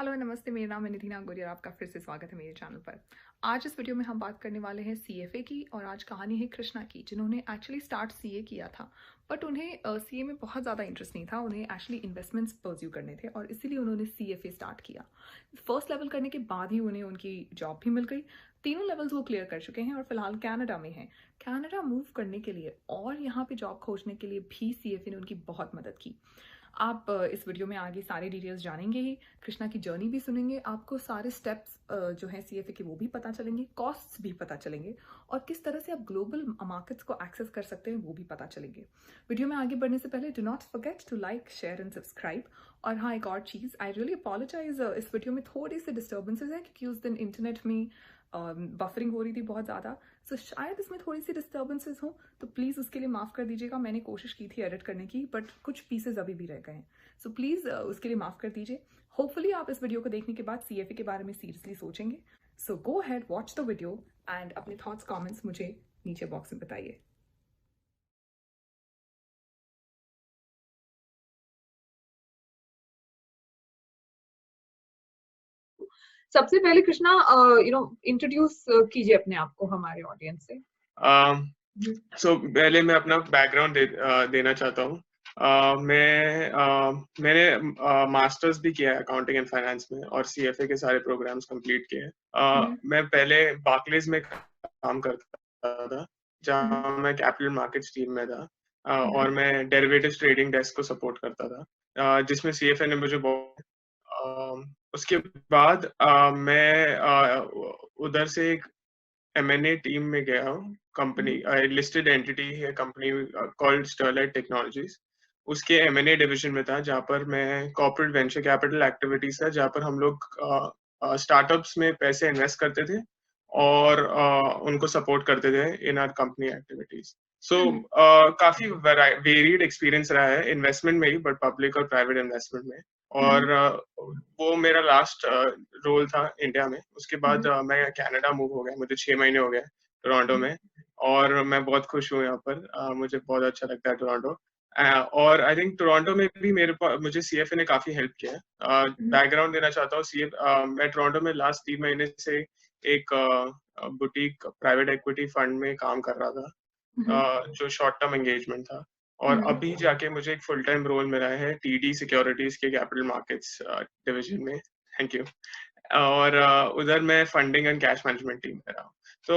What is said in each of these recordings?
Hello नमस्ते, मेरा नाम है निधि नागौरी और आपका फिर से स्वागत है मेरे चैनल पर। आज इस वीडियो में हम बात करने वाले हैं सीएफए की और आज कहानी है कृष्णा की, जिन्होंने एक्चुअली स्टार्ट सीए किया था। बट उन्हें सीए में बहुत ज़्यादा इंटरेस्ट नहीं था, उन्हें एक्चुअली इन्वेस्टमेंट्स परस्यू करने थे और इसीलिए उन्होंने सीएफए स्टार्ट किया। फर्स्ट लेवल करने के बाद ही उन्हें उनकी जॉब भी मिल गई। तीनों लेवल्स वो क्लियर कर चुके हैं और फिलहाल कनाडा में हैं। कनाडा मूव करने के लिए और यहाँ पे जॉब खोजने के लिए भी सीएफए ने उनकी बहुत मदद की। आप इस वीडियो में आगे सारे डिटेल्स जानेंगे ही, कृष्णा की जर्नी भी सुनेंगे, आपको सारे स्टेप्स जो हैं सीएफए के वो भी पता चलेंगे, कॉस्ट्स भी पता चलेंगे और किस तरह से आप ग्लोबल मार्केट्स को एक्सेस कर सकते हैं वो भी पता चलेंगे। वीडियो में आगे बढ़ने से पहले do not forget to like, share and subscribe. और हाँ, एक और चीज़, आई रियली अपोलोजाइज, इस वीडियो में थोड़ी सी डिस्टर्बेंसेज है क्योंकि उस दिन इंटरनेट में बफरिंग हो रही थी बहुत ज़्यादा। सो शायद इसमें थोड़ी सी डिस्टर्बेंसेज हो, तो प्लीज़ उसके लिए माफ़ कर दीजिएगा। मैंने कोशिश की थी एडिट करने की, बट कुछ पीसेज अभी भी रह गए हैं। सो प्लीज़ उसके लिए माफ़ कर दीजिए। होपफुली आप इस वीडियो को देखने के बाद सीएफए के बारे में सीरियसली सोचेंगे। So go ahead, watch the video and अपने थॉट्स कमेंट्स मुझे नीचे बॉक्स में बताइए। सबसे पहले कृष्णा इंट्रोड्यूस कीजिए अपने आप को हमारे ऑडियंस से। पहले मैं अपना बैकग्राउंड देना चाहता हूँ। मैंने मास्टर्स भी किया है अकाउंटिंग एंड फाइनेंस में और सीएफए के सारे प्रोग्राम्स कंप्लीट किए हैं। मैं पहले बार्कलेज में काम करता था, जहाँ मैं कैपिटल मार्केट्स टीम में था और मैं डेरिवेटिव्स ट्रेडिंग डेस्क को सपोर्ट करता था, जिसमें सीएफए ने मुझे बहुत उसके बाद मैं उधर से एक M&A टीम में गया हूँ। कंपनी लिस्टेड एंटिटी है, कंपनी कॉल्ड स्टरलाइट टेक्नोलॉजीज। उसके M&A डिवीजन में था, जहाँ पर मैं कॉर्पोरेट वेंचर कैपिटल एक्टिविटीज था, जहाँ पर हम लोग स्टार्टअप्स में पैसे इन्वेस्ट करते थे और उनको सपोर्ट करते थे इन आवर कंपनी एक्टिविटीज। काफी वेरिड एक्सपीरियंस रहा है इन्वेस्टमेंट में ही, बट पब्लिक और प्राइवेट इन्वेस्टमेंट में। और वो मेरा लास्ट रोल था इंडिया में। उसके बाद मैं कनाडा मूव हो गया, मुझे 6 महीने हो गए टोरंटो में और मैं बहुत खुश हूँ यहाँ पर। मुझे बहुत अच्छा लगता है टोरंटो। और आई थिंक टोरंटो में भी मुझे सीएफए ने काफी हेल्प किया है। बैकग्राउंड देना चाहता हूँ। मैं टोरंटो में लास्ट 3 महीने से एक बुटीक प्राइवेट इक्विटी फंड में काम कर रहा था, जो शॉर्ट टर्म एंगेजमेंट था। और अभी जाके मुझे एक फुल टाइम रोल मिला है टीडी सिक्योरिटीज के कैपिटल मार्केट्स डिवीजन में। Thank you. और उधर मैं funding and cash management team में रहा हूँ। तो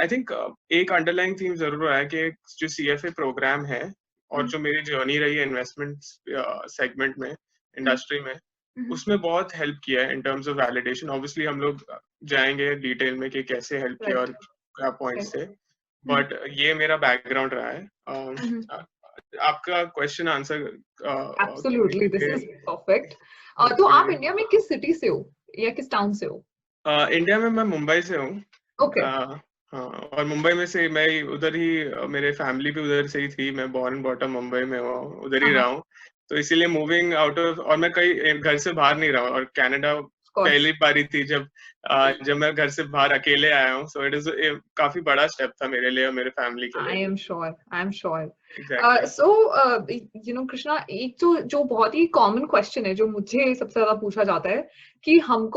आई थिंक एक अंडरलाइंग थीम जरूर रहा है कि जो सीएफए प्रोग्राम है और जो मेरी जर्नी रही है इन्वेस्टमेंट सेगमेंट में, इंडस्ट्री में, उसमें बहुत हेल्प किया है in terms of validation. Obviously हम लोग जाएंगे डिटेल में कि कैसे हेल्प किया और क्या पॉइंट्स थे, बट ये मेरा बैकग्राउंड रहा है। आपका question answer absolutely, this is perfect. तो आप इंडिया में किस सिटी से हो या किस टाउन से हो? इंडिया में मैं मुंबई से हूँ। ओके। हाँ, और मुंबई में से मैं उधर ही, मेरे फैमिली भी उधर से ही थी। मैं बॉर्न बॉटम मुंबई में हूँ, उधर ही रहा हूँ। तो इसीलिए मूविंग आउट ऑफ, और मैं कहीं घर से बाहर नहीं रहा हूँ। और कनाडा पहली बारी थी जब मैं घर से बाहर अकेले आया हूँ। सो इट इज काफी बड़ा स्टेप था मेरे लिए और मेरे फैमिली के लिए। आई एम श्योर। Exactly. सो कृष्णा, एक तो जो बहुत ही कॉमन क्वेश्चन है जो मुझे सबसे ज्यादा पूछा जाता है कि हम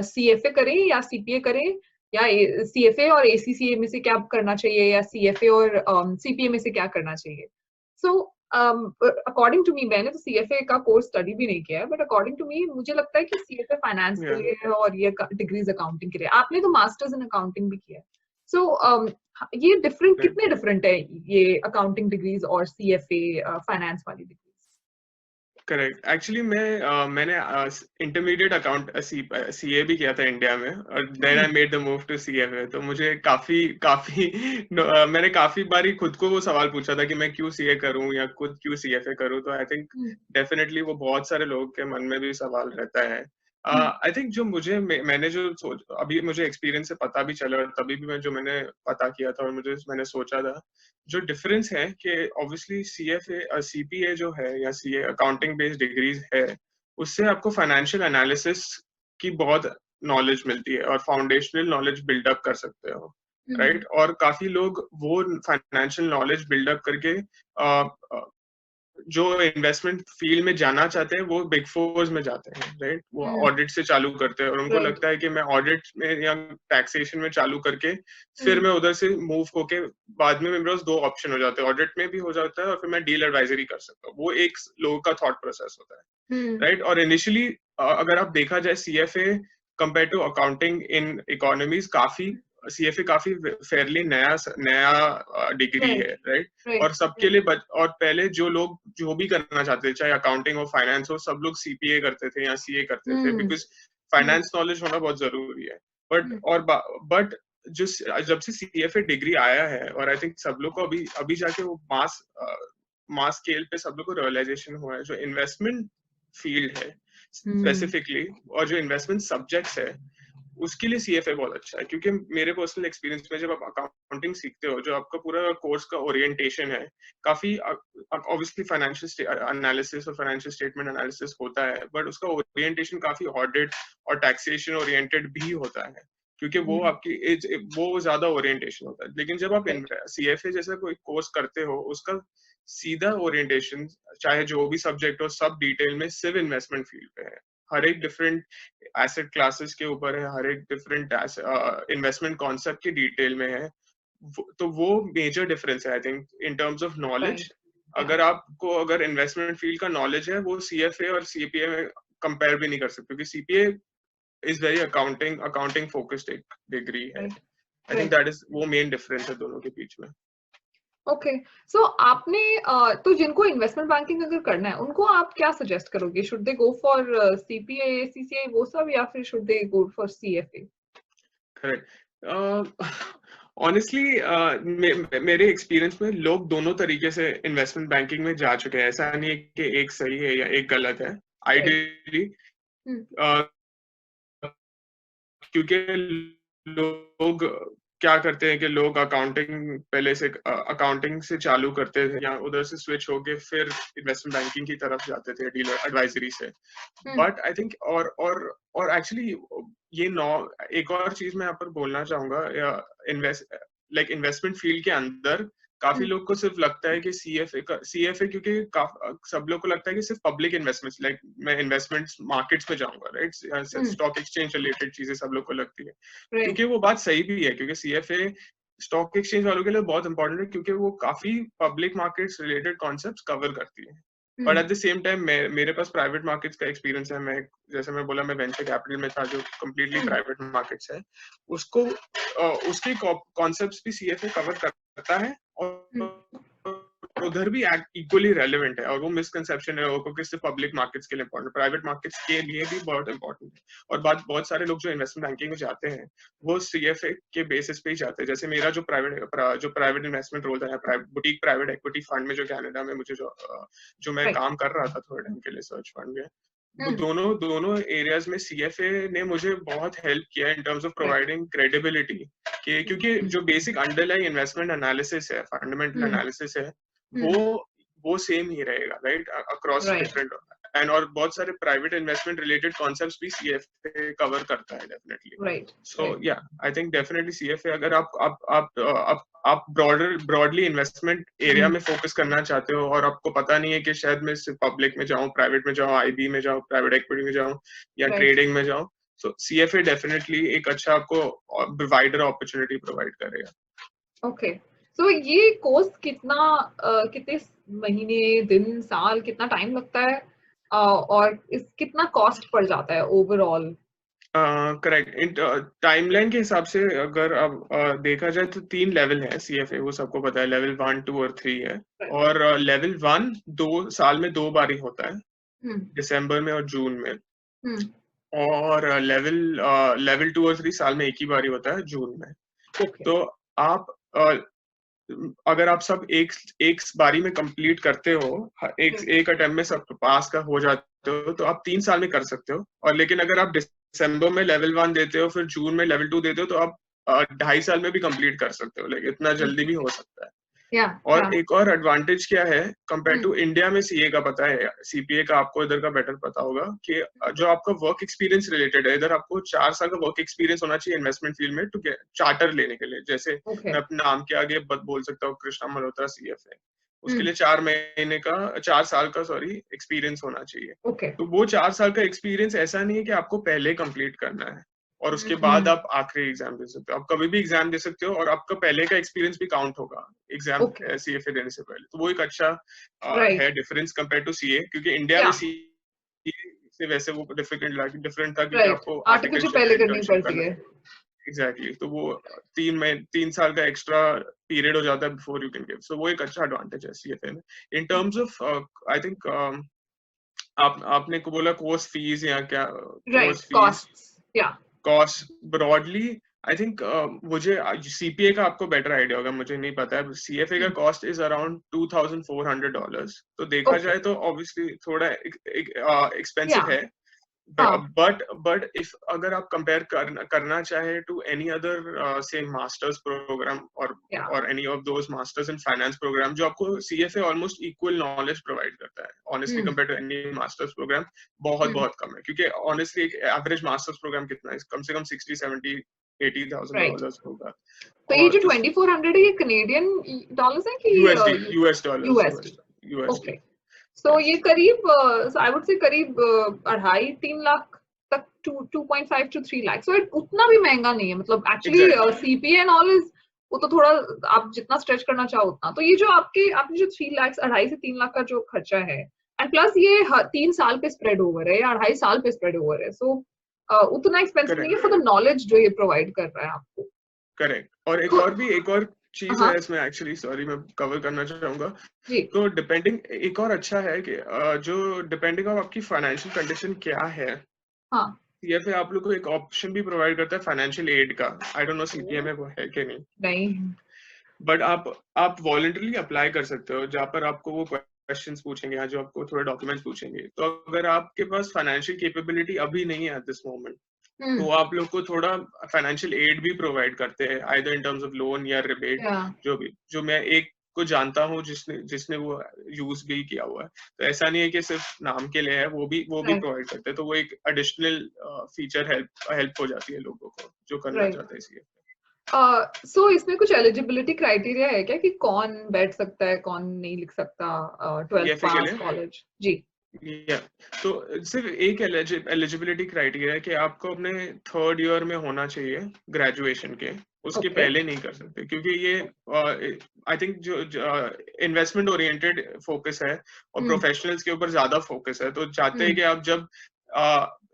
सीएफए करें या सीपीए करें, या सीएफए और एसीसीए में से क्या करना चाहिए, या सीएफए और सीपीए में से क्या करना चाहिए। सो अकॉर्डिंग टू मी, मैंने तो सीएफए का कोर्स स्टडी भी नहीं किया है, बट अकॉर्डिंग टू मी मुझे लगता है कि सीएफए फाइनेंस के लिए है और ये डिग्रीज अकाउंटिंग के लिए। आपने तो मास्टर्स इन अकाउंटिंग भी किया है। सो ये डिफरेंट, कितने डिफरेंट है ये अकाउंटिंग डिग्रीज और सीएफए फाइनेंस वाली डिग्रीज? करेक्ट। एक्चुअली मैंने इंटरमीडिएट अकाउंट सीए भी किया था इंडिया में, और then I made the move to CFA. तो मुझे काफी काफी मैंने काफी बारी खुद को वो सवाल पूछा था कि मैं क्यों सीए करूं या खुद क्यों सीएफए करूं। तो आई थिंक डेफिनेटली वो बहुत सारे लोगों के मन में भी सवाल रहता है। आई थिंक जो मैंने जो सोच, अभी मुझे एक्सपीरियंस से पता भी चला, और तभी भी मैंने पता किया था और मैंने सोचा था, जो डिफरेंस है कि ऑब्वियसली सीएफए सीपीए जो है या सीए अकाउंटिंग बेस्ड डिग्रीज है, उससे आपको फाइनेंशियल एनालिसिस की बहुत नॉलेज मिलती है और फाउंडेशनल नॉलेज बिल्डअप कर सकते हो, राइट। और काफी लोग वो फाइनेंशियल नॉलेज बिल्डअप करके जो इन्वेस्टमेंट फील्ड में जाना चाहते हैं वो बिग फोर्स में जाते हैं, राइट? वो ऑडिट से चालू करते हैं और उनको राइट। लगता है कि मैं ऑडिट में या टैक्सेशन में चालू करके फिर हम्म। मैं उधर से मूव होके बाद में मेरे पास दो ऑप्शन हो जाते हैं, ऑडिट में भी हो जाता है और फिर मैं डील एडवाइजरी कर सकता हूँ। वो एक लोगों का थॉट प्रोसेस होता है, हम्म। राइट? और इनिशियली अगर आप देखा जाए CFA compare to accounting in economies, काफी सीएफए काफी फेयरली नया नया डिग्री है, राइट। राइट? राइट। और सबके लिए और पहले जो लोग जो भी करना चाहते थे, चाहे अकाउंटिंग हो फाइनेंस हो, सब लोग सीपीए करते थे या सीए करते थे, hmm. Because hmm. Finance knowledge होना बहुत जरूरी है। But hmm. और बट जो जब से सीएफए डिग्री आया है, और आई थिंक सब लोग को अभी अभी जाके वो मास स्केल पे सब लोग को रियलाइजेशन हुआ है, जो इन्वेस्टमेंट फील्ड है हम्म। स्पेसिफिकली और जो इन्वेस्टमेंट सब्जेक्ट्स है उसके लिए सीएफए बहुत अच्छा है। क्योंकि मेरे पर्सनल एक्सपीरियंस में जब आप अकाउंटिंग सीखते हो, जो आपका पूरा कोर्स का ओरिएंटेशन है, काफी ऑब्वियसली फाइनेंशियल एनालिसिस और फाइनेंशियल स्टेटमेंट एनालिसिस होता है, बट उसका ओरिएंटेशन काफी ऑडिट और टैक्सेशन ओरिएंटेड भी होता है, क्योंकि वो हम्म। आपकी वो ज्यादा ओरिएंटेशन होता है। लेकिन जब आप राइट। सीएफए जैसा कोई कोर्स करते हो, उसका सीधा ओरिएंटेशन चाहे जो भी सब्जेक्ट हो, सब डिटेल में सिर्फ इन्वेस्टमेंट फील्ड पे है। हर एक डिफरेंट एसेट क्लासेस के ऊपर है, हर एक डिफरेंट इन्वेस्टमेंट कॉन्सेप्ट की डिटेल में है। तो वो मेजर डिफरेंस है I think in terms of knowledge. Right. या। अगर इन्वेस्टमेंट फील्ड का नॉलेज है, वो सीएफए और सीपीए में कंपेयर भी नहीं कर सकते, क्योंकि CPA is very accounting focused एक डिग्री है। Right. I think right. That is वो मेन डिफरेंस है दोनों के बीच में। ओके। सो आपने तो जिनको इन्वेस्टमेंट बैंकिंग अगर करना है उनको आप क्या सजेस्ट करोगे? Should they go for CPA, CCA वो सब, या फिर should they go for CFA? Correct. Honestly मेरे एक्सपीरियंस में लोग दोनों तरीके से इन्वेस्टमेंट बैंकिंग में जा चुके हैं। ऐसा नहीं है कि एक सही है या एक गलत है। राइट। आइडियली हम्म। क्योंकि लोग क्या करते हैं कि लोग अकाउंटिंग पहले से अकाउंटिंग से चालू करते थे या उधर से स्विच होके फिर इन्वेस्टमेंट बैंकिंग की तरफ जाते थे डीलर एडवाइजरी से। हम्म। बट आई थिंक और एक्चुअली ये नौ एक और चीज मैं यहाँ पर बोलना चाहूंगा, इन्वेस्टमेंट फील्ड के अंदर काफी हम्म। लोग को सिर्फ लगता है कि सीएफए क्योंकि सब लोग को लगता है कि सिर्फ पब्लिक इन्वेस्टमेंट्स, लाइक मैं इन्वेस्टमेंट मार्केट्स में जाऊंगा, राइट? हम्म। स्टॉक एक्सचेंज रिलेटेड चीजें सब लोग को लगती है, राइट। क्योंकि वो बात सही भी है, क्योंकि सीएफए स्टॉक एक्सचेंज वालों के लिए बहुत इंपॉर्टेंट है, क्योंकि वो काफी public markets related concepts cover करती है। But hmm. At the same time मेरे पास प्राइवेट मार्केट्स का एक्सपीरियंस है। मैं जैसे मैं बोला, मैं वेंचर कैपिटल में था, जो कम्प्लीटली हम्म। प्राइवेट मार्केट्स है। उसको उसके कॉन्सेप्ट्स भी सीएफए कवर करता है, हम्म। और उधर भी इक्वली रेलेवेंट है। और वो मिसकंसेप्शन है लोगों को, सिर्फ पब्लिक मार्केट्स के लिए इंपॉर्टेंट, प्राइवेट मार्केट्स के लिए भी बहुत इंपॉर्टेंट है। और बहुत सारे लोग जो इन्वेस्टमेंट बैंकिंग में जाते हैं, वो सीएफए के बेसिस पे ही जाते हैं। जैसे मेरा जो प्राइवेट इन्वेस्टमेंट रोल था, बुटीक प्राइवेट इक्विटी फंड में, जो कनाडा में मुझे जो मैं राइट। काम कर रहा था थोड़े टाइम के लिए सर्च फंड में, वो हम्म। दोनों दोनों एरियाज में सीएफए ने मुझे बहुत हेल्प किया in terms of right. Providing credibility. कि क्योंकि हम्म। जो बेसिक अंडरलाइंग इन्वेस्टमेंट एनालिसिस है, फंडामेंटल हम्म। एनालिसिस है, वो हम्म। वो सेम ही रहेगा, right? Across right. Different and और बहुत सारे प्राइवेट इन्वेस्टमेंट रिलेटेड कॉन्सेप्ट्स भी सीएफए कवर करता है डेफिनेटली। राइट। सो राइट। या आई थिंक डेफिनेटली सीएफए, अगर आप ब्रॉडली इन्वेस्टमेंट एरिया हम्म। में फोकस करना चाहते हो, और आपको पता नहीं है कि शायद मैं सिर्फ पब्लिक में जाऊं, प्राइवेट में जाऊं, आईबी में जाऊं, प्राइवेट इक्विटी में जाऊं या राइट। ट्रेडिंग में जाऊं, तो सीएफए डेफिनेटली एक अच्छा आपको वाइडर अपॉर्चुनिटी प्रोवाइड करेगा। ओके। सो ये कोर्स कितने महीने, दिन, साल, कितना टाइम लगता है? और कितना कॉस्ट पड़ जाता है ओवरऑल? करेक्ट। टाइमलाइन के हिसाब से अगर अब देखा जाए तो 3 लेवल है सीएफए, वो सबको पता है। लेवल 1, 2 और 3 है। राइट। और लेवल 1 2 साल में 2 बार ही होता है, हम्म। दिसंबर में और जून में। हम्म। और लेवल 2 और 3 साल में एक ही बार ही होता है, जून में। ओके। तो आप अगर आप सब एक एक बारी में कंप्लीट करते हो, एक अटेम्प्ट में सब पास का हो जाते हो, तो आप 3 साल में कर सकते हो। और लेकिन अगर आप दिसंबर में लेवल 1 देते हो, फिर जून में लेवल 2 देते हो, तो आप 2.5 साल में भी कंप्लीट कर सकते हो। लेकिन इतना जल्दी भी हो सकता है। या। और या। एक और एडवांटेज क्या है कंपेयर हम्म। टू इंडिया में, सीए का पता है, सीपीए का आपको इधर का बेटर पता होगा, कि जो आपका वर्क एक्सपीरियंस रिलेटेड है, इधर आपको 4 साल का वर्क एक्सपीरियंस होना चाहिए इन्वेस्टमेंट फील्ड में टू चार्टर लेने के लिए। जैसे ओके। मैं अपने नाम के आगे बोल सकता हूँ, कृष्णा मल्होत्रा सीएफए। उसके लिए 4 साल का एक्सपीरियंस होना चाहिए। ओके। तो वो 4 साल का एक्सपीरियंस ऐसा नहीं है कि आपको पहले कंप्लीट करना है और उसके बाद आप आखिरी एग्जाम दे सकते हो। आप कभी भी एग्जाम दे सकते हो और आपका पहले का एक्सपीरियंस भी काउंट होगा एग्जाम ओके। सीएफए देने से पहले। तो वो एक अच्छा है right. Difference compare to CA, क्योंकि इंडिया में या सीए से वैसे वो डिफरेंट था, क्योंकि राइट, आपको आर्टिकलशिप आर्टिकलशिप पहले या करनी इंटर्नशिप पड़ती करना। है। एग्जैक्टली तो वो 3 साल का एक्स्ट्रा पीरियड हो जाता है बिफोर यू कैन गिव। सो वो एक अच्छा एडवांटेज है सीएफए में। In terms of I think आपने को बोला कोर्स फीस या क्या, राइट, कोर्स फीस कॉस्ट्स। या कॉस्ट ब्रॉडली आई थिंक मुझे सीपीए का आपको बेटर आइडिया होगा, मुझे नहीं पता है। सीएफए का कॉस्ट इज अराउंड $2,400। तो देखा ओके। जाए तो ऑब्वियसली थोड़ा या एक्सपेंसिव है। हाँ। बट इफ अगर आप कंपेयर करना चाहे टू एनी अदर से मास्टर्स प्रोग्राम या और any of those masters in finance program, जो आपको CFA almost equal knowledge provide करता है honestly compare to any masters program, बहुत बहुत कम है। क्योंकि ऑनेस्टली एक एवरेज मास्टर्स प्रोग्राम कितना है, कम से कम 60, 70, 80 थाउजेंड राइट। डॉलर्स होगा। तो ये और जो तो 2400 है, ये कनेडियन डॉलर्स है कि USD, US dollars, USD? USD. Okay. So ये करीब, आई वुड से करीब 2.5-3 लाख तक, 2.5 to 3 लाख। सो उतना भी महंगा नहीं है, मतलब actually exactly CPA and all is, वो तो थोड़ा आप जितना स्ट्रेच करना चाहो उतना। तो ये जो आपने जो 3 लाख, 2.5 से 3 लाख का जो खर्चा है, एंड प्लस ये 3 साल पे स्प्रेड ओवर है या 2.5 साल पे स्प्रेड ओवर है, सो उतना एक्सपेंसिव नहीं करेक्ट, है फॉर द नॉलेज जो ये प्रोवाइड कर रहा है आपको। करेक्ट। और तो एक और चीज हाँ है इसमें, एक्चुअली सॉरी मैं कवर करना चाहूंगा। जी। तो डिपेंडिंग एक और अच्छा है कि जो डिपेंडिंग ऑफ आपकी फाइनेंशियल कंडीशन क्या है, हाँ। सीएफए आप लोग को एक ऑप्शन भी प्रोवाइड करता है फाइनेंशियल एड का। आई डोंट नो सीपीए में वो है कि नहीं, नहीं। बट आप वॉलंटरली अप्लाई कर सकते हो, जहाँ पर आपको वो क्वेश्चंस पूछेंगे या जो आपको थोड़े डॉक्यूमेंट्स पूछेंगे। तो अगर आपके पास फाइनेंशियल कैपेबिलिटी अभी नहीं है एट दिस मोमेंट, हम्म। तो आप लोग को थोड़ा फाइनेंशियल एड भी प्रोवाइड करते हैं, either in terms of loan या रिबेट। या जो भी, जो मैं एक को जानता हूँ जिसने जिसने वो यूज भी किया हुआ है। तो ऐसा नहीं है कि सिर्फ नाम के लिए है, वो भी राइट। प्रोवाइड करते हैं। तो वो एक एडिशनल फीचर हेल्प हो जाती है लोगों को जो करना राइट। चाहते हैं इसलिए। सो इसमें कुछ एलिजिबिलिटी क्राइटेरिया है क्या, कि कौन बैठ सकता है, कौन नहीं लिख सकता, 12th सीएफए के पास लिए कॉलेज? जी। या तो सिर्फ एक एलिजिबिलिटी क्राइटेरिया है कि आपको अपने थर्ड ईयर में होना चाहिए ग्रेजुएशन के, उसके ओके। पहले नहीं कर सकते। क्योंकि ये आई थिंक जो इन्वेस्टमेंट ओरिएंटेड फोकस है और हम्म। प्रोफेशनल्स के ऊपर ज्यादा फोकस है। तो चाहते हैं हम्म। कि आप जब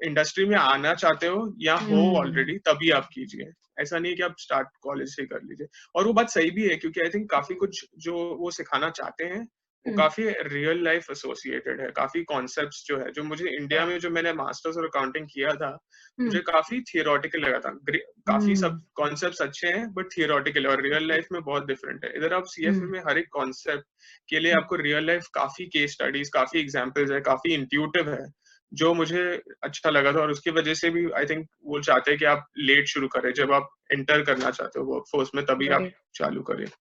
इंडस्ट्री में आना चाहते हो या हो हम्म। ऑलरेडी, तभी आप कीजिए। ऐसा नहीं है कि आप स्टार्ट कॉलेज से ही कर लीजिए। और वो बात सही भी है, क्योंकि आई थिंक काफी कुछ जो वो सिखाना चाहते हैं वो हम्म। काफी रियल लाइफ एसोसिएटेड है। काफी कॉन्सेप्ट्स जो है, जो मुझे इंडिया में, जो मैंने मास्टर्स और अकाउंटिंग किया था, हम्म। मुझे काफी थियोरेटिकल लगा था। काफी सब हम्म। कॉन्सेप्ट्स अच्छे हैं बट थियोरेटिकल, और रियल लाइफ में बहुत डिफरेंट है। इधर आप सीएफए हम्म। में हर एक कॉन्सेप्ट के लिए आपको रियल लाइफ काफी केस स्टडीज, काफी एग्जाम्पल्स है, काफी इंट्यूटिव है, जो मुझे अच्छा लगा था। और उसकी वजह से भी आई थिंक वो चाहते हैं कि आप लेट शुरू करें, जब आप इंटर करना चाहते हो वर्कफोर्स में, तभी आप राइट। चालू करें ये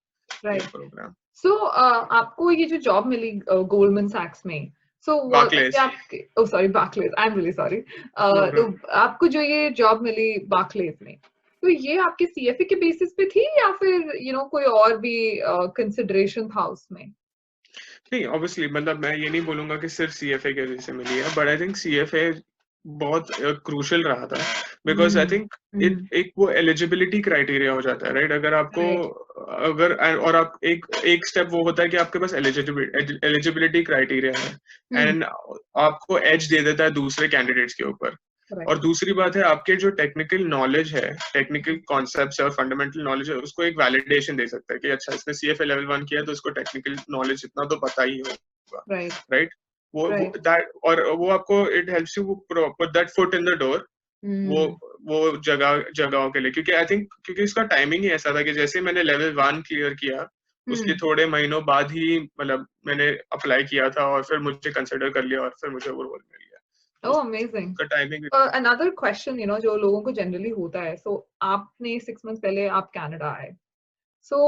राइट। प्रोग्राम। सो आपको ये जो जॉब मिली गोल्डमैन सैक्स में, सो वो ऐसे बाकलेस। आपके, oh sorry, Barclays, I am really sorry. No तो आपको जो ये जॉब मिली बार्कलेज में, तो ये आपके सीएफए के बेसिस पे थी या फिर कोई और भी कंसिडरेशन था उसमें? नहीं, ऑब्वियसली मतलब मैं ये नहीं बोलूंगा कि सिर्फ सीएफए की वजह से मिली है, बट आई थिंक सीएफए बहुत क्रूशियल रहा था। Because I hmm. Think it hmm. एक वो एलिजिबिलिटी क्राइटेरिया हो जाता है, राइट? अगर आपको, राइट। अगर और आप एक एक स्टेप वो होता है कि आपके पास एलिजिबिलिटी क्राइटेरिया है, हम्म। एंड आपको एज दे देता है दूसरे कैंडिडेट्स के ऊपर। राइट। और दूसरी बात है, आपके जो टेक्निकल नॉलेज है, टेक्निकल कॉन्सेप्ट्स है और फंडामेंटल नॉलेज है, उसको एक वैलिडेशन दे सकता है कि अच्छा, इसने सीएफए लेवल 1 किया तो इसको टेक्निकल नॉलेज इतना तो पता ही होगा, राइट। राइट? वो राइट। दैट, और वो आपको, it helps you put that foot in the door. वो हम्म। वो जगहों के लिए, क्योंकि आई थिंक क्योंकि इसका टाइमिंग ही ऐसा था कि जैसे मैंने लेवल 1 क्लियर किया, उसके हम्म। थोड़े महीनों बाद ही मतलब मैंने अप्लाई किया था और फिर मुझे कंसिडर कर लिया और फिर मुझे वो रोल मिल गया। तो ओह, अमेजिंग। उसका टाइमिंग। अनदर क्वेश्चन जो लोगों को जनरली होता है, सो आपने 6 मंथ पहले आप कनाडा आए, so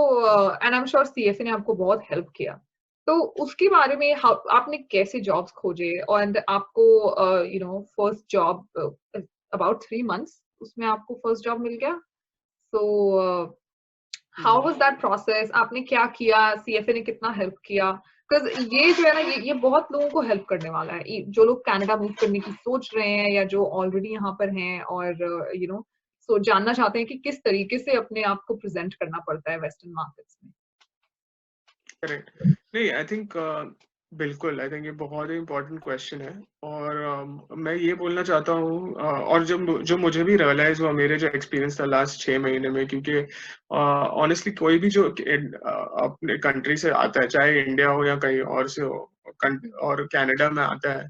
and I am sure CFA ने आपको बहुत हेल्प किया। तो उसके बारे में आपने कैसे जॉब्स खोजे, और आपको फर्स्ट जॉब अबाउट 3 मंथ्स उसमें आपको फर्स्ट जॉब मिल गया। So how was that process? आपने क्या किया? सीएफए ने कितना हेल्प किया? बिकॉज ये जो है ना, ये बहुत लोगों को हेल्प करने वाला है, जो लोग कनाडा मूव करने की सोच रहे हैं या जो ऑलरेडी यहाँ पर हैं और सो जानना चाहते हैं कि किस तरीके से अपने आप को प्रेजेंट करना पड़ता है वेस्टर्न मार्केट्स में। करेक्ट। नहीं, आई थिंक बिल्कुल, आई थिंक ये बहुत ही इम्पोर्टेंट क्वेश्चन है। और मैं ये बोलना चाहता हूँ, और जो मुझे भी रियलाइज हुआ, मेरे जो एक्सपीरियंस था लास्ट 6 महीने में, क्योंकि ऑनेस्टली कोई भी जो अपने कंट्री से आता है, चाहे इंडिया हो या कहीं और से हो, और कनाडा में आता है,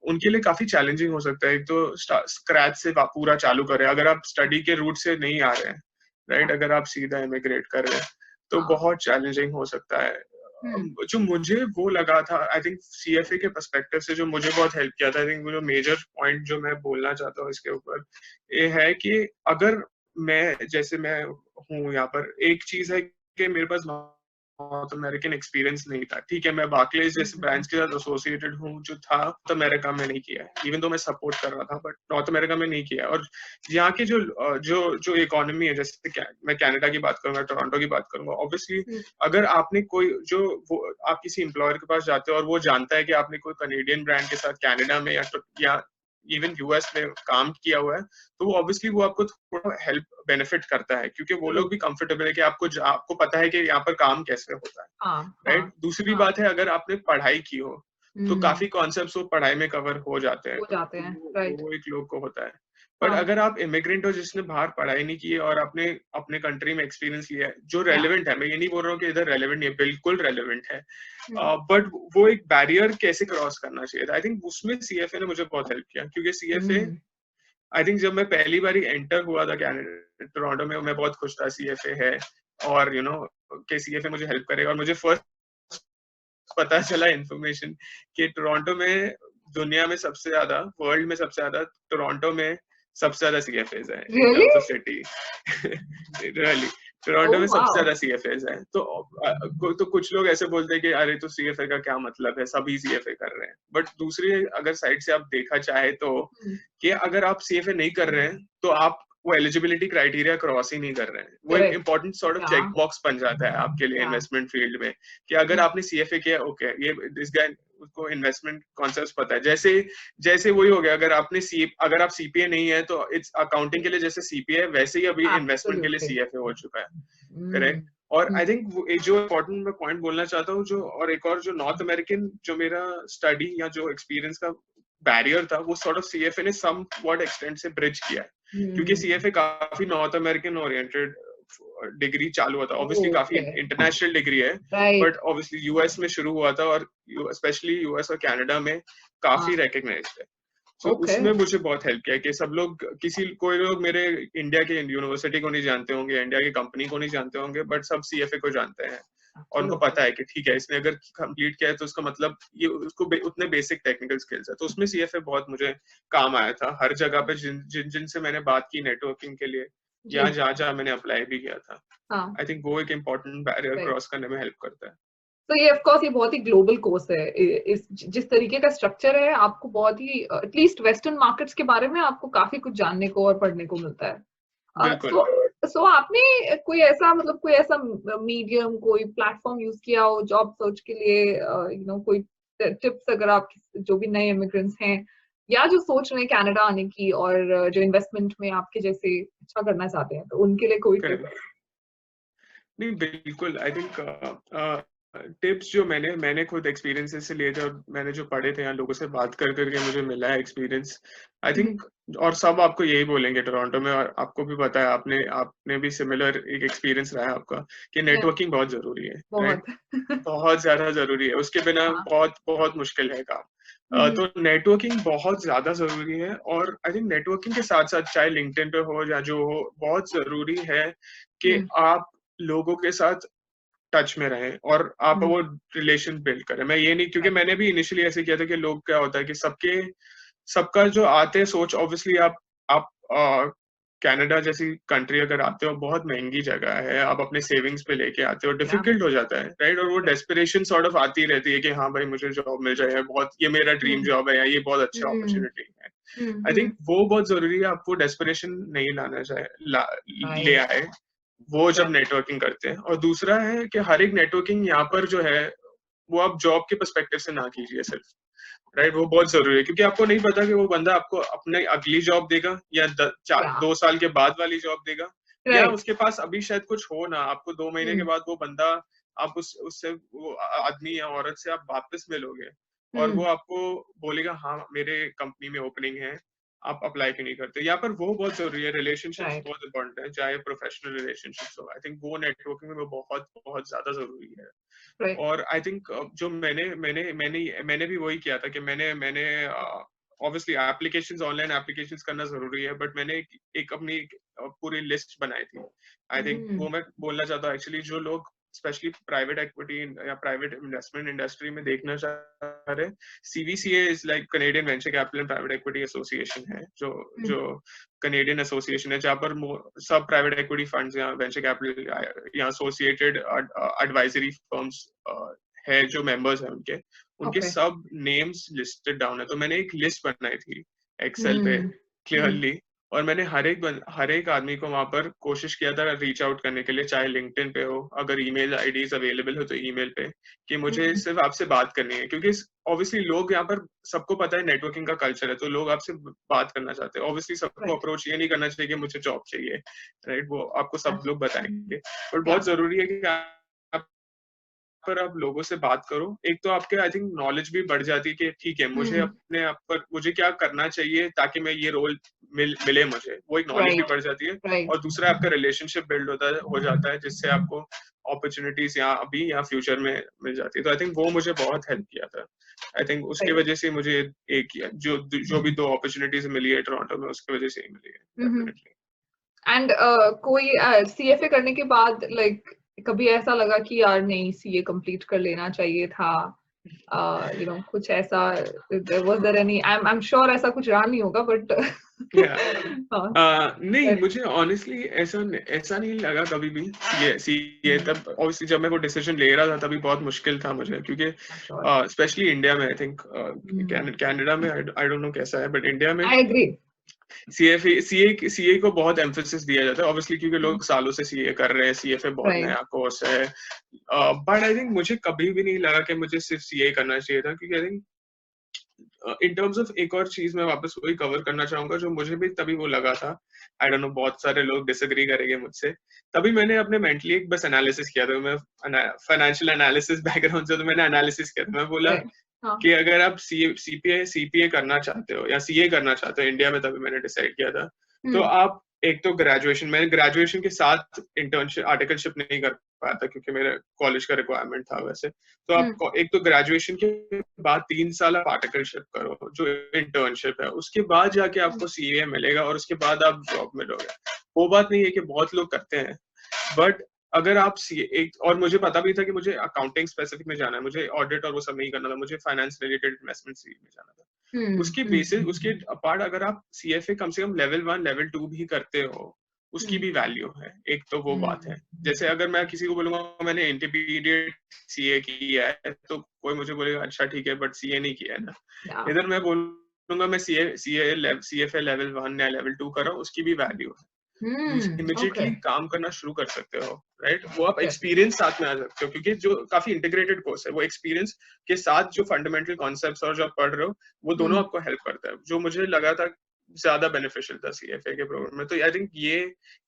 उनके लिए काफी चैलेंजिंग हो सकता है। एक तो स्क्रैच से पूरा चालू करें, अगर आप स्टडी के रूट से नहीं आ रहे हैं, राइट, अगर आप सीधा इमिग्रेट कर रहे हैं तो बहुत चैलेंजिंग हो सकता है। जो मुझे वो लगा था, आई थिंक सीएफए के पर्सपेक्टिव से जो मुझे बहुत हेल्प किया था, आई थिंक वो जो मेजर पॉइंट जो मैं बोलना चाहता हूँ इसके ऊपर, ये है कि अगर मैं हूँ यहाँ पर, एक चीज है कि मेरे पास नॉर्थ अमेरिकन एक्सपीरियंस नहीं था। ठीक है, मैं बार्कलेज जैसे ब्रांच के साथ एसोसिएटेड हूँ, जो था नॉर्थ अमेरिका में नहीं किया है, इवन तो मैं सपोर्ट कर रहा था, बट नॉर्थ अमेरिका में नहीं किया। और यहाँ की जो जो जो इकोनॉमी है, जैसे मैं कनाडा की बात करूंगा, टोरंटो की बात करूंगा, ऑब्वियसली अगर आपने कोई आप किसी एम्प्लॉयर के पास जाते हो और वो जानता है कि आपने कोई कनेडियन ब्रांड के साथ कनाडा में या इवन यूएस में काम किया हुआ है, तो वो ऑब्वियसली वो आपको थोड़ा हेल्प बेनिफिट करता है, क्योंकि वो लोग भी कंफर्टेबल है कि आपको पता है कि यहाँ पर काम कैसे होता है, राइट। दूसरी बात है, अगर आपने पढ़ाई की हो तो काफी कॉन्सेप्ट्स वो पढ़ाई में कवर हो जाते हैं, राइट। वो एक लोग को होता है। बट अगर आप इमिग्रेंट हो जिसने बाहर पढ़ाई नहीं की है और आपने अपने कंट्री में एक्सपीरियंस लिया है जो रेलेवेंट है, मैं ये नहीं बोल रहा हूँ कि इधर रेलेवेंट नहीं है, बिल्कुल रेलेवेंट है, बट वो एक बैरियर कैसे क्रॉस करना चाहिए था, आई थिंक उसमें सीएफए ने मुझे बहुत हेल्प किया। क्योंकि सीएफए, आई थिंक जब मैं पहली बार एंटर हुआ था टोरंटो में, मैं बहुत खुश था सीएफए है, और कि सीएफए मुझे हेल्प करेगा। और मुझे फर्स्ट पता चला इन्फॉर्मेशन कि टोरंटो में दुनिया में सबसे ज्यादा, वर्ल्ड में सबसे ज्यादा, टोरंटो में सबसे ज्यादा सीएफएस है in terms of city. Really, Toronto में सबसे ज्यादा सीएफएस है। तो कुछ लोग ऐसे बोलते हैं कि अरे तो सीएफए का क्या मतलब है, सभी सीएफए कर रहे हैं। बट दूसरी अगर साइड से आप देखा चाहे तो कि अगर आप सीएफए नहीं कर रहे हैं तो आप वो एलिजिबिलिटी क्राइटेरिया क्रॉस ही नहीं कर रहे हैं। वो एक important sort of check box बन जाता है आपके लिए इन्वेस्टमेंट फील्ड में, कि अगर आपने सीएफए किया, ओके, ये दिस गाय उसको इन्वेस्टमेंट कॉन्सेप्ट्स पता है। जैसे वही हो गया, अगर आप सीपीए नहीं है तो इट्स अकाउंटिंग के लिए जैसे सीपीए, वैसे ही अभी इन्वेस्टमेंट के लिए सीएफए हो चुका है, करेक्ट। और आई थिंक जो इम्पोर्टेंट मैं पॉइंट बोलना चाहता हूँ, जो नॉर्थ अमेरिकन जो मेरा स्टडी या जो एक्सपीरियंस का बैरियर था, वो सॉर्ट ऑफ सीएफए ने सम व्हाट एक्सटेंट से ब्रिज किया है, क्योंकि सीएफए काफी नॉर्थ अमेरिकन ओरिएंटेड डिग्री चालू हुआ था। ऑब्वियसली काफी इंटरनेशनल डिग्री है, बट ऑब्वियसली यूएस में शुरू हुआ था, और स्पेशली यूएस और कनाडा में काफी रिकॉग्नाइज्ड है। तो उसमें मुझे बहुत हेल्प किया कि सब लोग, कोई लोग मेरे इंडिया के यूनिवर्सिटी को नहीं जानते होंगे, इंडिया की कंपनी को नहीं जानते होंगे, बट सब सीएफए को जानते हैं, और उनको पता है कि ठीक है, इसने अगर कंप्लीट किया है तो उसका मतलब ये उसको उतने बेसिक टेक्निकल स्किल्स है। तो उसमें सीएफए बहुत मुझे काम आया था। हर जगह पे जिनसे मैंने बात की नेटवर्किंग के लिए, या जहाँ मैंने अप्लाई भी किया था, आई थिंक वो एक इम्पोर्टेंट बैरियर क्रॉस करने में हेल्प करता है। तो ये ऑफ कोर्स ये बहुत ही ग्लोबल कोर्स है। इस जिस तरीके का स्ट्रक्चर है, आपको बहुत ही एटलीस्ट वेस्टर्न मार्केट्स के बारे में आपको काफी कुछ जानने को और पढ़ने को मिलता है। सो आपने कोई ऐसा मीडियम, कोई प्लेटफॉर्म यूज किया हो जॉब सर्च के लिए? कोई टिप्स अगर आप जो भी नए इमिग्रेंट्स हैं या जो सोच रहे हैं कनाडा आने की, और जो इन्वेस्टमेंट में आपके जैसे अच्छा करना चाहते हैं, तो उनके लिए कोई टिप? नहीं, बिल्कुल, आई थिंक टिप्स जो मैंने खुद एक्सपीरियंसेस से लिए थे, और मैंने जो पढ़े थे, या लोगों से बात करके मुझे मिला है एक्सपीरियंस, आई थिंक, और सब आपको यही बोलेंगे टोरंटो में, और आपको भी पता है, आपने भी सिमिलर एक एक्सपीरियंस रहा है आपका, कि नेटवर्किंग बहुत जरूरी है, राइट। बहुत ज्यादा जरूरी है, उसके बिना बहुत बहुत मुश्किल है काम। तो नेटवर्किंग बहुत ज्यादा जरूरी है, और आई थिंक नेटवर्किंग के साथ साथ, चाहे लिंक्डइन पे हो या जो हो, बहुत जरूरी है कि आप लोगों के साथ टच में रहें और आप वो रिलेशन बिल्ड करें। मैं ये नहीं, क्योंकि मैंने भी इनिशियली ऐसे किया था कि लोग, क्या होता है कि सबका जो आते हैं सोच, ऑब्वियसली आप कनाडा जैसी कंट्री अगर आते हो, बहुत महंगी जगह है, आप अपने सेविंग्स पे लेके आते हो, डिफिकल्ट हो जाता है, राइट। और वो डेस्परेशन सॉर्ट ऑफ आती रहती है कि हाँ भाई, मुझे जॉब मिल जाए, बहुत, ये मेरा ड्रीम जॉब है, या ये बहुत अच्छा अपॉर्चुनिटी है। आई थिंक वो बहुत जरूरी है, आपको डेस्परेशन नहीं ले आए, वो जब नेटवर्किंग करते हैं। और दूसरा है कि हर एक नेटवर्किंग यहाँ पर जो है वो आप जॉब के पर्सपेक्टिव से ना कीजिए सिर्फ, राइट? वो बहुत जरूरी है, क्योंकि आपको नहीं पता कि वो बंदा आपको अपने अगली जॉब देगा या या 2 साल के बाद वाली जॉब देगा, या राइट। उसके पास अभी शायद कुछ हो ना, आपको 2 महीने के बाद वो बंदा, आप उससे वो आदमी या औरत से आप वापस मिलोगे और वो आपको बोलेगा हाँ मेरे कंपनी में ओपनिंग है, आप अप्लाई क्यों नहीं करते? यहाँ पर वो बहुत जरूरी है, रिलेशनशिप्स राइट। बहुत इंपॉर्टेंट है, चाहे प्रोफेशनल रिलेशनशिप्स हो। आई थिंक वो नेटवर्किंग में बहुत बहुत ज्यादा जरूरी है। राइट। और आई थिंक जो मैंने मैंने मैंने मैंने भी वही किया था कि मैंने मैंने ऑब्वियसली एप्लीकेशंस, ऑनलाइन एप्लीकेशंस करना जरूरी है, बट मैंने एक अपनी पूरी लिस्ट बनाई थी। आई थिंक वो मैं बोलना चाहता हूँ एक्चुअली, जो लोग स्पेशली प्राइवेट इक्विटी या प्राइवेट इन्वेस्टमेंट इंडस्ट्री में देखना चाह रहे, CVCA is like Canadian venture capital and private equity association है, जो जो कनेडियन एसोसिएशन है, जहाँ पर सब प्राइवेट इक्विटी फंड्स या वेंचर कैपिटल या एसोसिएटेड एडवाइजरी फर्म्स है, जो मेंबर्स हैं उनके उनके ओके। सब नेम्स लिस्टेड डाउन है। तो मैंने एक लिस्ट बनाई थी एक्सेल पे क्लियरली, और मैंने हर एक आदमी को वहां पर कोशिश किया था रीच आउट करने के लिए, चाहे लिंक्डइन पे हो, अगर ईमेल आईडीज अवेलेबल हो तो ईमेल पे, कि मुझे सिर्फ आपसे बात करनी है, क्योंकि ऑब्वियसली लोग यहाँ पर, सबको पता है नेटवर्किंग का कल्चर है, तो लोग आपसे बात करना चाहते हैं। ऑब्वियसली सबको राइट। अप्रोच ये नहीं करना चाहिए कि मुझे जॉब चाहिए, राइट? वो आपको सब लोग बताएंगे, बट या बहुत जरूरी है कि आप पर आप लोगों से बात करो। एक तो आपके आई थिंक नॉलेज भी बढ़ जाती है कि ठीक है, मुझे अपने आप पर मुझे क्या करना चाहिए ताकि मैं ये रोल मिले मुझे, वो एक नॉलेज भी राइट। बढ़ जाती है। राइट। और दूसरा आपका रिलेशनशिप बिल्ड हो जाता है, जिससे आपको अपॉर्चुनिटीज या अभी या फ्यूचर में मिल जाती है। तो आई थिंक वो मुझे बहुत हेल्प किया था। आई थिंक उसकी राइट। वजह से मुझे एक जो जो भी 2 अपॉर्चुनिटीज मिली है टोरंटो में, उसकी वजह से ही मिली है डेफिनेटली। एंड कोई सीएफए करने के बाद लाइक कभी ऐसा लगा कि यार नहीं सीए कंप्लीट कर लेना चाहिए था, कुछ ऐसा, was there any, I am sure ऐसा कुछ रहा नहीं होगा बट या हाँ। नहीं, मुझे ऑनेस्टली ऐसा नहीं लगा कभी भी। ये तब ऑब्वियसली जब मैं वो डिसीजन ले रहा था तभी बहुत मुश्किल था मुझे, क्योंकि श्योर। स्पेशली इंडिया में, आई थिंक कनाडा में आई डोंट नो कैसा है, बट इंडिया में आई एग्री। सीए को बहुत एम्फेसिस दिया जाता है, ऑब्वियसली क्योंकि लोग सालों से सीए कर रहे हैं, सीएफए बहुत राइट। नया कोर्स है। बट आई थिंक मुझे कभी भी नहीं लगा कि मुझे सिर्फ सीए करना चाहिए था, क्योंकि I think in terms of एक और चीज मैं वापस वही कवर करना चाहूंगा जो मुझे भी तभी वो लगा था। आई डोंट नो, बहुत सारे लोग डिसएग्री करेंगे मुझसे। तभी मैंने अपने मेंटली एक बस एनालिसिस किया था, मैं फाइनेंशियल एनालिसिस बैकग्राउंड से, तो मैंने एनालिसिस किया था। मैं बोला राइट। हाँ। कि अगर आप सीपीए करना चाहते हो या सीए करना चाहते हो इंडिया में, तभी मैंने डिसाइड किया था, तो आप एक तो ग्रेजुएशन, मैंने ग्रेजुएशन के साथ इंटर्नशिप आर्टिकलशिप नहीं कर पाया था क्योंकि मेरे कॉलेज का रिक्वायरमेंट था वैसे। तो आप एक तो ग्रेजुएशन के बाद 3 साल आप आर्टिकलशिप करो, जो इंटर्नशिप है, उसके बाद जाके आपको सीए मिलेगा और उसके बाद आप जॉब मिलोगे। वो बात नहीं है कि बहुत लोग करते हैं, बट अगर आप एक, और मुझे पता भी था कि मुझे अकाउंटिंग स्पेसिफिक में जाना है, मुझे ऑडिट और वो सब नहीं करना था, मुझे फाइनेंस रिलेटेड इन्वेस्टमेंट में जाना था। उसके बेसिस, उसके अपार्ट अगर आप सीएफए कम से कम लेवल 1 लेवल 2 भी करते हो, उसकी भी वैल्यू है। एक तो वो बात है, जैसे अगर मैं किसी को बोलूंगा मैंने इंटरमीडिएट सीए किया है, तो कोई मुझे बोलेगा अच्छा ठीक है, बट सीए नहीं किया है ना। इधर मैं बोलूंगा मैं सीएफए लेवल 1 या लेवल 2 कर रहा हूँ, उसकी भी वैल्यू है। ओके। इमीडिएटली काम करना शुरू कर सकते हो, राइट? वो आप एक्सपीरियंस साथ में आ सकते हो, क्योंकि जो काफी इंटीग्रेटेड कोर्स है, वो एक्सपीरियंस के साथ जो फंडामेंटल कॉन्सेप्ट्स और जो आप पढ़ रहे हो, वो दोनों आपको हेल्प करता है, जो मुझे लगा था ज्यादा बेनिफिशियल था सीएफए के प्रोग्राम में। तो आई थिंक ये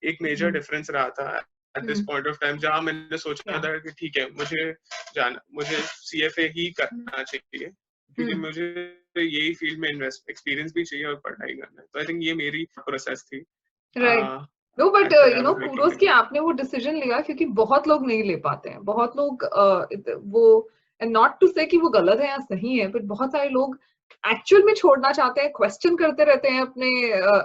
एक मेजर डिफरेंस रहा था at this point of time, जहां मैंने सोचा था कि ठीक है, मुझे सीएफए ही करना चाहिए, क्योंकि मुझे यही फील्ड में एक्सपीरियंस भी चाहिए और पढ़ाई करना है। तो आई थिंक ये मेरी प्रोसेस थी right. No but at that I was making kudos it. कि आपने वो डिसीजन लिया, क्योंकि बहुत लोग नहीं ले पाते हैं, बहुत लोग वो, एंड नॉट टू से कि वो गलत है या सही है, बट बहुत सारे लोग एक्चुअल में छोड़ना चाहते हैं, क्वेश्चन करते रहते हैं अपने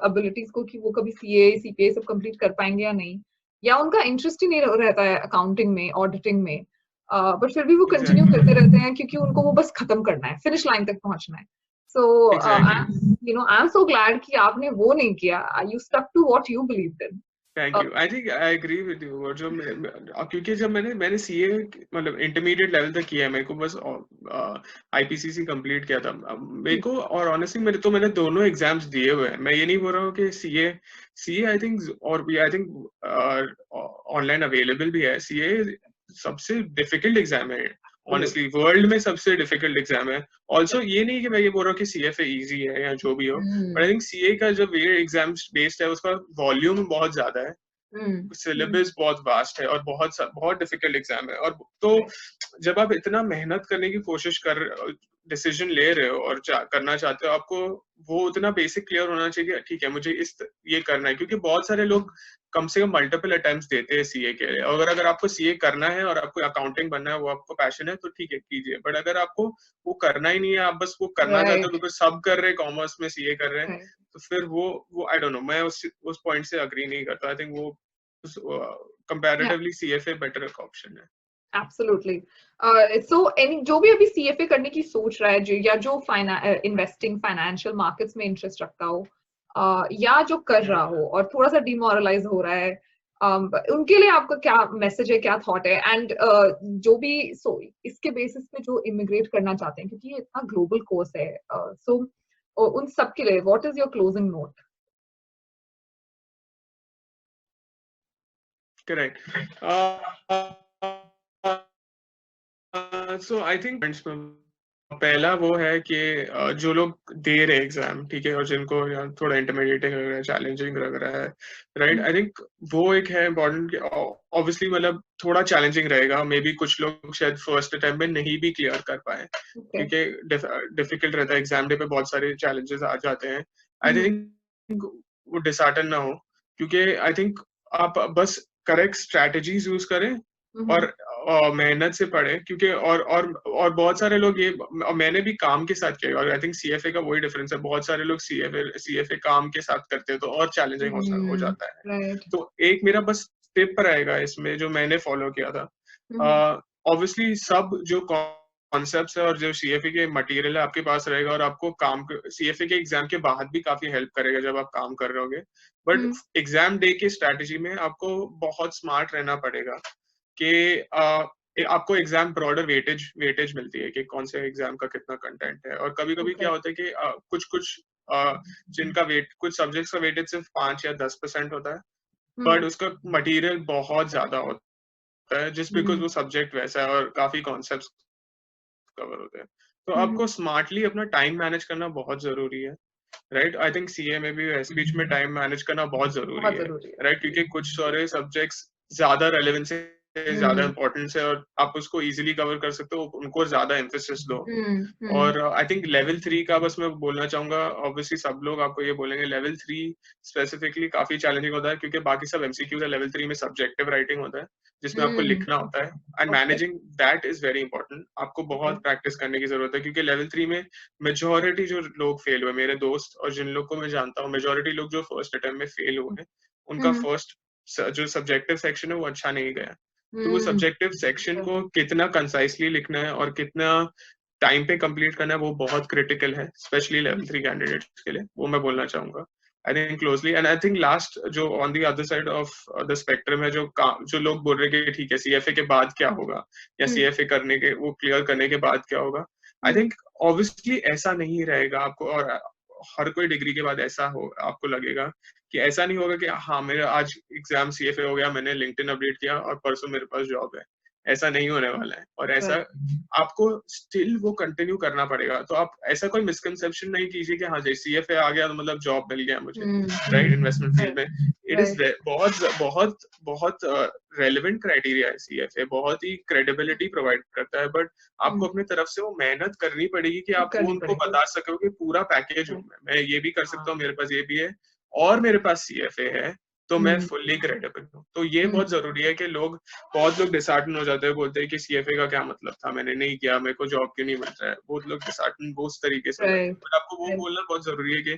एबिलिटीज को कि वो कभी सीए सीपीए सब कंप्लीट कर पाएंगे या नहीं, या उनका इंटरेस्ट ही नहीं रहता है अकाउंटिंग में, ऑडिटिंग में, बट फिर भी वो कंटिन्यू Exactly. करते रहते हैं क्योंकि उनको वो बस खत्म करना है, फिनिश लाइन तक पहुंचना है। So Exactly. I'm so glad कि आपने वो नहीं किया, you stuck to what you believed in. Thank you. I think I agree with you. और जो क्योंकि जब मैंने सीए मतलब इंटरमीडिएट लेवल तक किया है, मेरे को बस आईपीसीसी कंप्लीट किया था मेरे को। और ऑनेस्टली मैंने दोनों एग्जाम्स दिए हुए हैं। मैं ये नहीं बोल रहा हूँ कि सीए सीए आई थिंक, और भी आई थिंक ऑनलाइन अवेलेबल भी है। सीए सबसे डिफिकल्ट एग्जाम है ऑनेस्टली, वर्ल्ड में सबसे डिफिकल्ट एग्जाम है। ऑल्सो ये नहीं कि मैं ये बोल रहा हूँ कि सीएफए इजी है या जो भी हो, बट आई थिंक सीए का जो वे एग्जाम बेस्ड है उसका वॉल्यूम बहुत ज्यादा है, सिलेबस बहुत वास्ट है और बहुत बहुत डिफिकल्ट एग्जाम है। और तो जब आप इतना मेहनत करने की कोशिश कर डिसीजन ले रहे हो और करना चाहते हो, आपको वो उतना बेसिक क्लियर होना चाहिए कि ठीक है मुझे ये करना है। क्योंकि बहुत सारे लोग कम से कम मल्टीपल अटेम्प्ट्स देते हैं सीए के लिए। अगर आपको सीए करना है और आपको अकाउंटिंग बनना है, वो आपको पैशन है, तो ठीक है कीजिए। बट अगर आपको वो करना ही नहीं है, आप बस वो करना चाहते हो राइट बिकॉज सब कर रहे हैं, कॉमर्स में सीए कर रहे हैं, राइट तो फिर वो आई डोंट नो, मैं उस पॉइंट से अग्री नहीं करता। आई थिंक वो कंपैरेटिवली सीएफए बेटर एक ऑप्शन है। एब्सोल्युटली। सो एनी जो भी अभी सीएफए करने की सोच रहा है, जो या जो इन्वेस्टिंग फाइनेंशियल मार्केट्स में इंटरेस्ट रखता हो, या जो कर रहा हो और थोड़ा सा डिमोरलाइज हो रहा है, उनके लिए आपका क्या मैसेज है, क्या थॉट है? एंड जो भी इसके बेसिस पे जो इमिग्रेट करना चाहते हैं, क्योंकि ये इतना ग्लोबल कोर्स है, सो उन सब के लिए what is your closing note? Correct. So I think पहला वो है कि जो लोग दे रहे एग्जाम, ठीक है, और जिनको यार थोड़ा इंटरमीडिएटिंग लग रहा है, चैलेंजिंग लग रहा है, राइट, आई थिंक वो एक है इम्पोर्टेंट कि ऑब्वियसली मतलब थोड़ा चैलेंजिंग रहेगा। मे बी कुछ लोग शायद फर्स्ट अटेम्प्ट में नहीं भी क्लियर कर पाए, क्योंकि डिफिकल्ट रहता है, एग्जाम डे पे बहुत सारे चैलेंजेस आ जाते हैं। आई थिंक वो डिसहार्टन ना हो, क्योंकि आई थिंक आप बस करेक्ट स्ट्रैटेजीज यूज करें और मेहनत से पढ़े। क्योंकि और बहुत सारे लोग ये, मैंने भी काम के साथ किया, और आई थिंक सीएफए का वही डिफरेंस है, बहुत सारे लोग सीएफए काम के साथ करते हैं तो और चैलेंजिंग हो जाता है। राइट तो एक मेरा बस टिप रहेगा इसमें जो मैंने फॉलो किया था, ऑब्वियसली सब जो कॉन्सेप्ट्स है और जो सीएफए के मटेरियल है आपके पास रहेगा, और आपको काम सीएफए के एग्जाम के बाद भी काफी हेल्प करेगा जब आप काम कर रहे होगे। बट एग्जाम डे की स्ट्रैटेजी में आपको बहुत स्मार्ट रहना पड़ेगा कि आपको एग्जाम ब्रॉडर वेटेज मिलती है कि कौन से एग्जाम का कितना कंटेंट है। और कभी कभी क्या होता है कि कुछ कुछ जिनका कुछ सब्जेक्ट्स का वेटेज सिर्फ 5 या 10% होता है, बट उसका मटेरियल बहुत ज्यादा होता है, जिस बिकॉज वो सब्जेक्ट वैसा है और काफी कॉन्सेप्ट्स कवर होते हैं। तो आपको स्मार्टली अपना टाइम मैनेज करना बहुत जरूरी है, राइट। आई थिंक सीए में भी वैसे बीच में टाइम मैनेज करना बहुत जरूरी है, राइट, क्योंकि कुछ सारे सब्जेक्ट्स ज्यादा रेलेवेंस है, ज्यादा इंपॉर्टेंस है, और आप उसको इजीली कवर कर सकते हो, उनको ज्यादा एम्फेसिस दो। और आई थिंक लेवल 3 का बस मैं बोलना चाहूंगा, ऑब्वियसली सब लोग आपको ये बोलेंगे लेवल 3 स्पेसिफिकली काफी चैलेंजिंग होता है, क्योंकि बाकी सब एमसीक्यूज है, लेवल 3 में सब्जेक्टिव राइटिंग होता है जिसमें आपको लिखना होता है, and managing that is very important. आपको बहुत प्रैक्टिस करने की जरूरत है, क्योंकि लेवल 3 में मेजोरिटी जो लोग फेल हुए, मेरे दोस्त और जिन लोग को मैं जानता हूँ, मेजोरिटी लोग जो फर्स्ट अटेम्प्ट में फेल हुए, उनका फर्स्ट जो सब्जेक्टिव सेक्शन है वो अच्छा नहीं गया। तो वो सब्जेक्टिव सेक्शन को कितना कंसाइसली लिखना है और कितना टाइम पे कंप्लीट करना है, वो बहुत क्रिटिकल है, स्पेशली लेवल 3 कैंडिडेट्स के लिए, वो मैं बोलना चाहूंगा। I think closely, and I think last जो on the other side of the spectrum है, जो लोग बोल रहे हैं कि ठीक है सीएफए के बाद क्या होगा, या सीएफए करने के वो क्लियर करने के बाद क्या होगा, आई थिंक ऑब्वियसली ऐसा नहीं रहेगा आपको। और हर कोई डिग्री के बाद ऐसा हो आपको लगेगा कि ऐसा नहीं होगा कि हाँ मेरा आज एग्जाम सीएफए हो गया, मैंने लिंक्डइन अपडेट किया और परसों मेरे पास जॉब है। ऐसा नहीं होने वाला है, और ऐसा आपको स्टिल वो कंटिन्यू करना पड़ेगा। तो आप ऐसा कोई मिसकंसेप्शन नहीं कीजिए कि हाँ जी सीएफए आ गया तो मतलब जॉब मिल गया मुझे, राइट, इन्वेस्टमेंट फील्ड में। इट इज बहुत बहुत बहुत रेलेवेंट क्राइटेरिया है सीएफए, बहुत ही क्रेडिबिलिटी प्रोवाइड करता है, बट आपको अपनी तरफ से वो मेहनत करनी पड़ेगी कि आप वो उनको बता सको कि पूरा पैकेज हूँ मैं ये भी कर सकता हूँ, मेरे पास ये भी है और मेरे पास सीएफए है, तो मैं फुल्ली क्रेडिबल हूँ। तो ये बहुत जरूरी है कि बहुत लोग डिसहार्टन हो जाते हैं, बोलते हैं कि सीएफए का क्या मतलब था, मैंने नहीं किया, मेरे को जॉब क्यों नहीं मिल रहा है। बहुत लोग डिसहार्टन उस तरीके से हो जाते हैं, बट आपको वो बोलना बहुत जरूरी है कि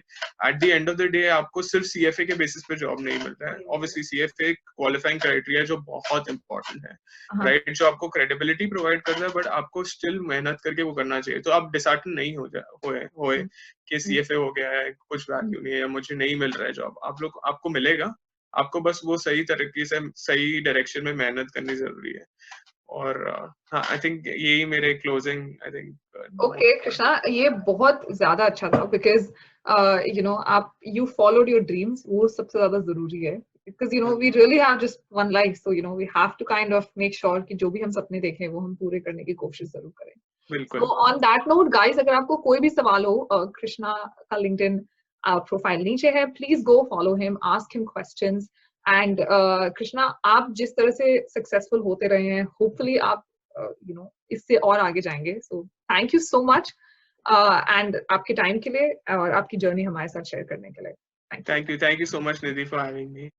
at the end of the day आपको सिर्फ सीएफए के बेसिस पे जॉब नहीं मिल रहा है। ऑब्वियसली सीएफए क्वालिफाइंग क्राइटेरिया जो बहुत इंपॉर्टेंट है, राइट, जो आपको क्रेडिबिलिटी प्रोवाइड कर रहा है, बट आपको स्टिल मेहनत करके वो करना चाहिए। तो आप डिसहार्टन नहीं होए कि सीएफए हो गया है, कुछ वैल्यू नहीं है, मुझे नहीं मिल रहा है जॉब। आपको मिलेगा, आपको बस वो सही तरीके से सही डायरेक्शन में मेहनत करनी जरूरी है। और हाँ, आई थिंक यही मेरे closing I think. Okay Krishna, ये बहुत ज्यादा अच्छा था बिकॉज यू नो आप यू फॉलोड योर ड्रीम्स, वो सबसे ज्यादा जरूरी है because you know we really have just one life, so you know we have to kind of make sure कि जो भी हम सपने देखें वो हम पूरे करने की कोशिश जरूर करें। बिल्कुल। So on that note guys, अगर आपको कोई भी सवाल हो, कृष्णा का LinkedIn प्रोफाइल नीचे है, please go follow him, ask him questions. And Krishna, आप जिस तरह से सक्सेसफुल होते रहे हैं, होपफुली आप यू नो इससे और आगे जाएंगे। So thank you so much and आपके टाइम के लिए और आपकी जर्नी हमारे साथ शेयर करने के लिए। Thank you so much, Nidhi, for having me.